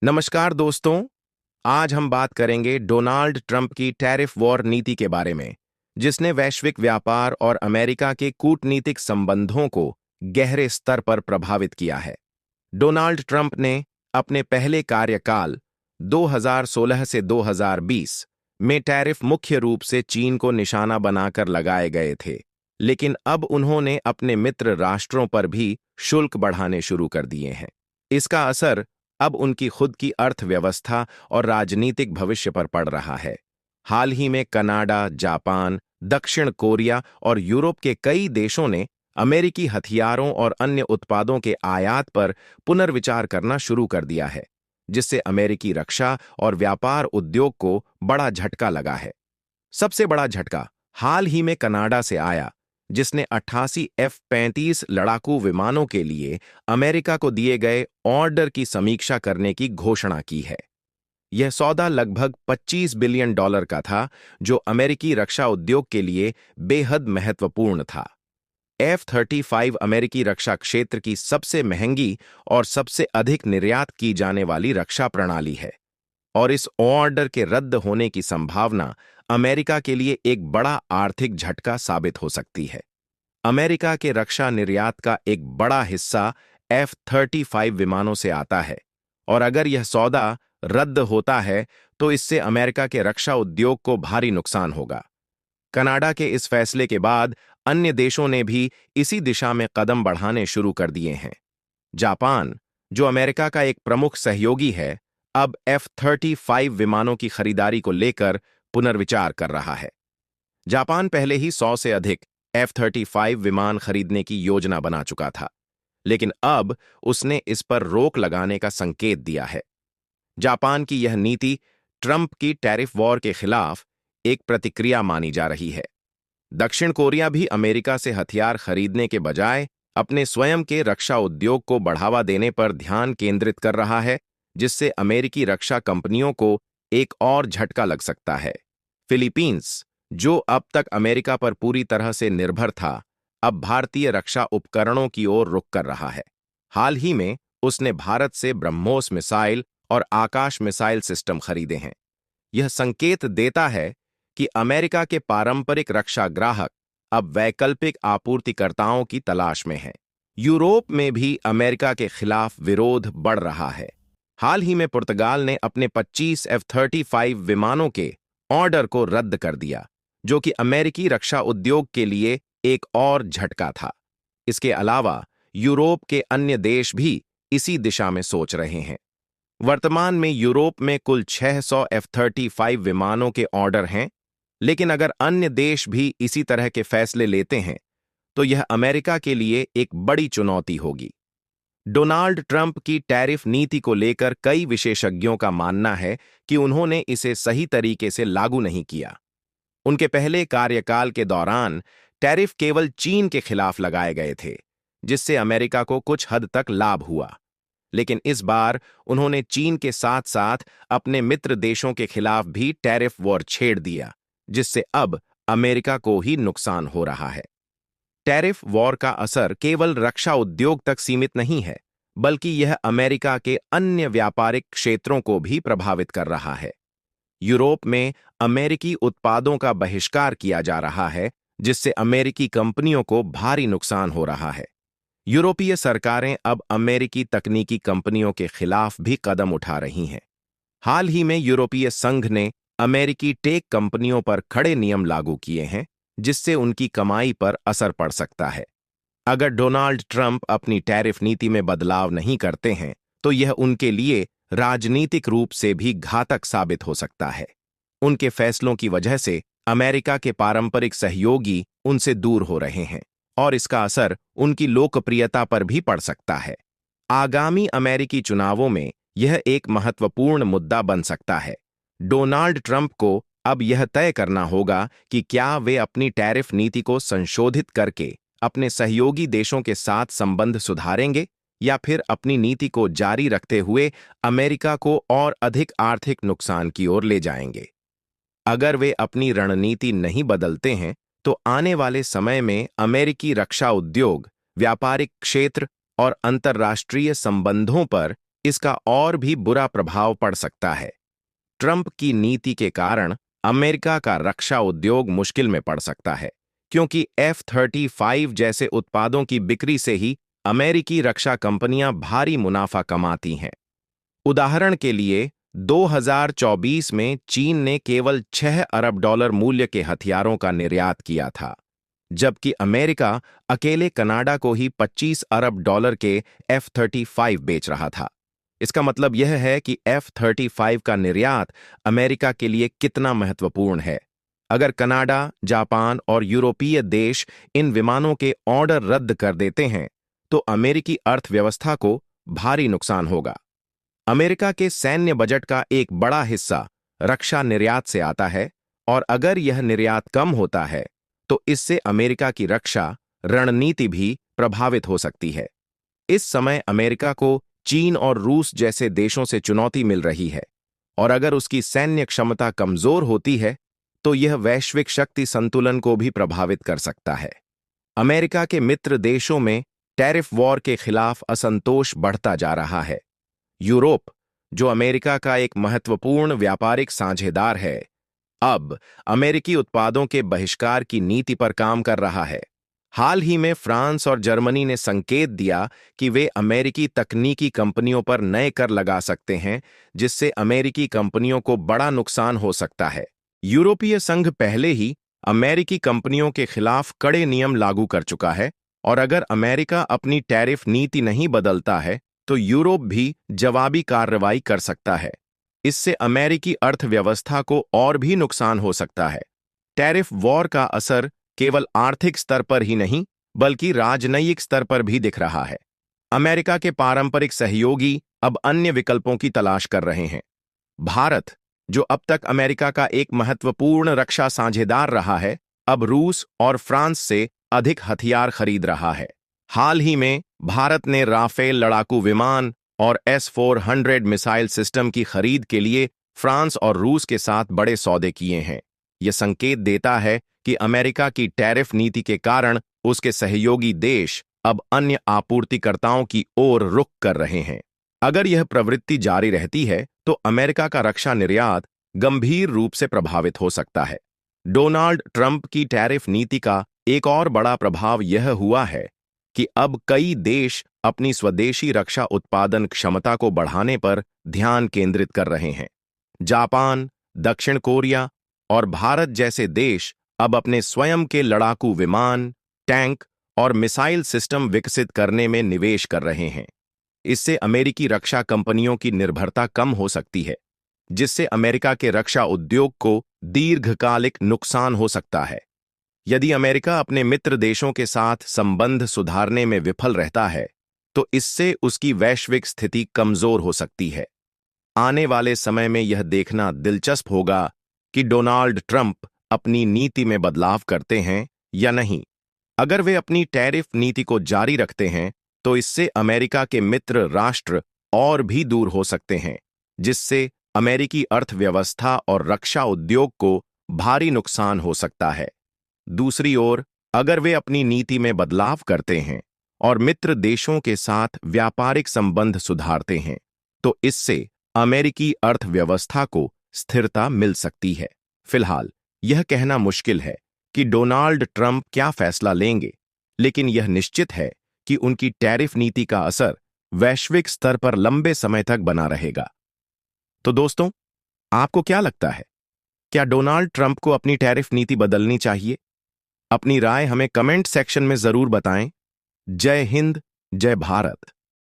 नमस्कार दोस्तों। आज हम बात करेंगे डोनाल्ड ट्रंप की टैरिफ वॉर नीति के बारे में, जिसने वैश्विक व्यापार और अमेरिका के कूटनीतिक संबंधों को गहरे स्तर पर प्रभावित किया है। डोनाल्ड ट्रंप ने अपने पहले कार्यकाल 2016 से 2020 में टैरिफ मुख्य रूप से चीन को निशाना बनाकर लगाए गए थे, लेकिन अब उन्होंने अपने मित्र राष्ट्रों पर भी शुल्क बढ़ाने शुरू कर दिए हैं। इसका असर अब उनकी खुद की अर्थव्यवस्था और राजनीतिक भविष्य पर पड़ रहा है। हाल ही में कनाडा, जापान, दक्षिण कोरिया और यूरोप के कई देशों ने अमेरिकी हथियारों और अन्य उत्पादों के आयात पर पुनर्विचार करना शुरू कर दिया है, जिससे अमेरिकी रक्षा और व्यापार उद्योग को बड़ा झटका लगा है। सबसे बड़ा झटका हाल ही में कनाडा से आया, जिसने 88 F-35 लड़ाकू विमानों के लिए अमेरिका को दिए गए ऑर्डर की समीक्षा करने की घोषणा की है। यह सौदा लगभग $25 बिलियन का था, जो अमेरिकी रक्षा उद्योग के लिए बेहद महत्वपूर्ण था। F-35 अमेरिकी रक्षा क्षेत्र की सबसे महंगी और सबसे अधिक निर्यात की जाने वाली रक्षा प्रणाली है, और इस ऑर्डर के रद्द होने की संभावना अमेरिका के लिए एक बड़ा आर्थिक झटका साबित हो सकती है। अमेरिका के रक्षा निर्यात का एक बड़ा हिस्सा F-35 विमानों से आता है, और अगर यह सौदा रद्द होता है तो इससे अमेरिका के रक्षा उद्योग को भारी नुकसान होगा। कनाडा के इस फैसले के बाद अन्य देशों ने भी इसी दिशा में कदम बढ़ाने शुरू कर दिए हैं। जापान, जो अमेरिका का एक प्रमुख सहयोगी है, अब F-35 विमानों की खरीदारी को लेकर पुनर्विचार कर रहा है। जापान पहले ही 100 से अधिक F-35 विमान खरीदने की योजना बना चुका था, लेकिन अब उसने इस पर रोक लगाने का संकेत दिया है। जापान की यह नीति ट्रंप की टैरिफ वॉर के खिलाफ एक प्रतिक्रिया मानी जा रही है। दक्षिण कोरिया भी अमेरिका से हथियार खरीदने के बजाय अपने स्वयं के रक्षा उद्योग को बढ़ावा देने पर ध्यान केंद्रित कर रहा है, जिससे अमेरिकी रक्षा कंपनियों को एक और झटका लग सकता है। फिलीपींस, जो अब तक अमेरिका पर पूरी तरह से निर्भर था, अब भारतीय रक्षा उपकरणों की ओर रुख कर रहा है। हाल ही में उसने भारत से ब्रह्मोस मिसाइल और आकाश मिसाइल सिस्टम खरीदे हैं। यह संकेत देता है कि अमेरिका के पारंपरिक रक्षा ग्राहक अब वैकल्पिक आपूर्तिकर्ताओं की तलाश में हैं। यूरोप में भी अमेरिका के खिलाफ विरोध बढ़ रहा है। हाल ही में पुर्तगाल ने अपने 25 F-35 विमानों के ऑर्डर को रद्द कर दिया, जो कि अमेरिकी रक्षा उद्योग के लिए एक और झटका था। इसके अलावा यूरोप के अन्य देश भी इसी दिशा में सोच रहे हैं। वर्तमान में यूरोप में कुल 600 F-35 विमानों के ऑर्डर हैं, लेकिन अगर अन्य देश भी इसी तरह के फैसले लेते हैं तो यह अमेरिका के लिए एक बड़ी चुनौती होगी। डोनाल्ड ट्रंप की टैरिफ नीति को लेकर कई विशेषज्ञों का मानना है कि उन्होंने इसे सही तरीके से लागू नहीं किया। उनके पहले कार्यकाल के दौरान टैरिफ केवल चीन के खिलाफ लगाए गए थे, जिससे अमेरिका को कुछ हद तक लाभ हुआ। लेकिन इस बार उन्होंने चीन के साथ साथ अपने मित्र देशों के खिलाफ भी टैरिफ वॉर छेड़ दिया, जिससे अब अमेरिका को ही नुकसान हो रहा है। टैरिफ वॉर का असर केवल रक्षा उद्योग तक सीमित नहीं है, बल्कि यह अमेरिका के अन्य व्यापारिक क्षेत्रों को भी प्रभावित कर रहा है। यूरोप में अमेरिकी उत्पादों का बहिष्कार किया जा रहा है, जिससे अमेरिकी कंपनियों को भारी नुकसान हो रहा है। यूरोपीय सरकारें अब अमेरिकी तकनीकी कंपनियों के खिलाफ भी कदम उठा रही हैं। हाल ही में यूरोपीय संघ ने अमेरिकी टेक कंपनियों पर कड़े नियम लागू किए हैं, जिससे उनकी कमाई पर असर पड़ सकता है। अगर डोनाल्ड ट्रंप अपनी टैरिफ नीति में बदलाव नहीं करते हैं, तो यह उनके लिए राजनीतिक रूप से भी घातक साबित हो सकता है। उनके फैसलों की वजह से अमेरिका के पारंपरिक सहयोगी उनसे दूर हो रहे हैं, और इसका असर उनकी लोकप्रियता पर भी पड़ सकता है। आगामी अमेरिकी चुनावों में यह एक महत्वपूर्ण मुद्दा बन सकता है। डोनाल्ड ट्रंप को अब यह तय करना होगा कि क्या वे अपनी टैरिफ नीति को संशोधित करके अपने सहयोगी देशों के साथ संबंध सुधारेंगे, या फिर अपनी नीति को जारी रखते हुए अमेरिका को और अधिक आर्थिक नुकसान की ओर ले जाएंगे। अगर वे अपनी रणनीति नहीं बदलते हैं, तो आने वाले समय में अमेरिकी रक्षा उद्योग, व्यापारिक क्षेत्र और अंतर्राष्ट्रीय संबंधों पर इसका और भी बुरा प्रभाव पड़ सकता है। ट्रंप की नीति के कारण अमेरिका का रक्षा उद्योग मुश्किल में पड़ सकता है, क्योंकि F-35 जैसे उत्पादों की बिक्री से ही अमेरिकी रक्षा कंपनियां भारी मुनाफा कमाती हैं। उदाहरण के लिए 2024 में चीन ने केवल 6 अरब डॉलर मूल्य के हथियारों का निर्यात किया था, जबकि अमेरिका अकेले कनाडा को ही 25 अरब डॉलर के F-35 बेच रहा था। इसका मतलब यह है कि F-35 का निर्यात अमेरिका के लिए कितना महत्वपूर्ण है। अगर कनाडा, जापान और यूरोपीय देश इन विमानों के ऑर्डर रद्द कर देते हैं, तो अमेरिकी अर्थव्यवस्था को भारी नुकसान होगा। अमेरिका के सैन्य बजट का एक बड़ा हिस्सा रक्षा निर्यात से आता है, और अगर यह निर्यात कम होता है, तो इससे अमेरिका की रक्षा रणनीति भी प्रभावित हो सकती है। इस समय अमेरिका को चीन और रूस जैसे देशों से चुनौती मिल रही है, और अगर उसकी सैन्य क्षमता कमजोर होती है, तो यह वैश्विक शक्ति संतुलन को भी प्रभावित कर सकता है। अमेरिका के मित्र देशों में टैरिफ वॉर के खिलाफ असंतोष बढ़ता जा रहा है। यूरोप, जो अमेरिका का एक महत्वपूर्ण व्यापारिक साझेदार है, अब अमेरिकी उत्पादों के बहिष्कार की नीति पर काम कर रहा है। हाल ही में फ्रांस और जर्मनी ने संकेत दिया कि वे अमेरिकी तकनीकी कंपनियों पर नए कर लगा सकते हैं, जिससे अमेरिकी कंपनियों को बड़ा नुकसान हो सकता है। यूरोपीय संघ पहले ही अमेरिकी कंपनियों के खिलाफ कड़े नियम लागू कर चुका है, और अगर अमेरिका अपनी टैरिफ नीति नहीं बदलता है, तो यूरोप भी जवाबी कार्रवाई कर सकता है। इससे अमेरिकी अर्थव्यवस्था को और भी नुकसान हो सकता है। टैरिफ वॉर का असर केवल आर्थिक स्तर पर ही नहीं, बल्कि राजनयिक स्तर पर भी दिख रहा है। अमेरिका के पारंपरिक सहयोगी अब अन्य विकल्पों की तलाश कर रहे हैं। भारत, जो अब तक अमेरिका का एक महत्वपूर्ण रक्षा साझेदार रहा है, अब रूस और फ्रांस से अधिक हथियार खरीद रहा है। हाल ही में भारत ने राफेल लड़ाकू विमान और S-400 मिसाइल सिस्टम की खरीद के लिए फ्रांस और रूस के साथ बड़े सौदे किए हैं। यह संकेत देता है कि अमेरिका की टैरिफ नीति के कारण उसके सहयोगी देश अब अन्य आपूर्तिकर्ताओं की ओर रुख कर रहे हैं। अगर यह प्रवृत्ति जारी रहती है, तो अमेरिका का रक्षा निर्यात गंभीर रूप से प्रभावित हो सकता है। डोनाल्ड ट्रंप की टैरिफ नीति का एक और बड़ा प्रभाव यह हुआ है कि अब कई देश अपनी स्वदेशी रक्षा उत्पादन क्षमता को बढ़ाने पर ध्यान केंद्रित कर रहे हैं। जापान, दक्षिण कोरिया और भारत जैसे देश अब अपने स्वयं के लड़ाकू विमान, टैंक और मिसाइल सिस्टम विकसित करने में निवेश कर रहे हैं। इससे अमेरिकी रक्षा कंपनियों की निर्भरता कम हो सकती है, जिससे अमेरिका के रक्षा उद्योग को दीर्घकालिक नुकसान हो सकता है। यदि अमेरिका अपने मित्र देशों के साथ संबंध सुधारने में विफल रहता है, तो इससे उसकी वैश्विक स्थिति कमजोर हो सकती है। आने वाले समय में यह देखना दिलचस्प होगा कि डोनाल्ड ट्रंप अपनी नीति में बदलाव करते हैं या नहीं। अगर वे अपनी टैरिफ नीति को जारी रखते हैं, तो इससे अमेरिका के मित्र राष्ट्र और भी दूर हो सकते हैं, जिससे अमेरिकी अर्थव्यवस्था और रक्षा उद्योग को भारी नुकसान हो सकता है। दूसरी ओर, अगर वे अपनी नीति में बदलाव करते हैं और मित्र देशों के साथ व्यापारिक संबंध सुधारते हैं, तो इससे अमेरिकी अर्थव्यवस्था को स्थिरता मिल सकती है। फिलहाल यह कहना मुश्किल है कि डोनाल्ड ट्रंप क्या फैसला लेंगे, लेकिन यह निश्चित है कि उनकी टैरिफ नीति का असर वैश्विक स्तर पर लंबे समय तक बना रहेगा। तो दोस्तों, आपको क्या लगता है? क्या डोनाल्ड ट्रंप को अपनी टैरिफ नीति बदलनी चाहिए? अपनी राय हमें कमेंट सेक्शन में जरूर बताएं। जय हिंद, जय भारत।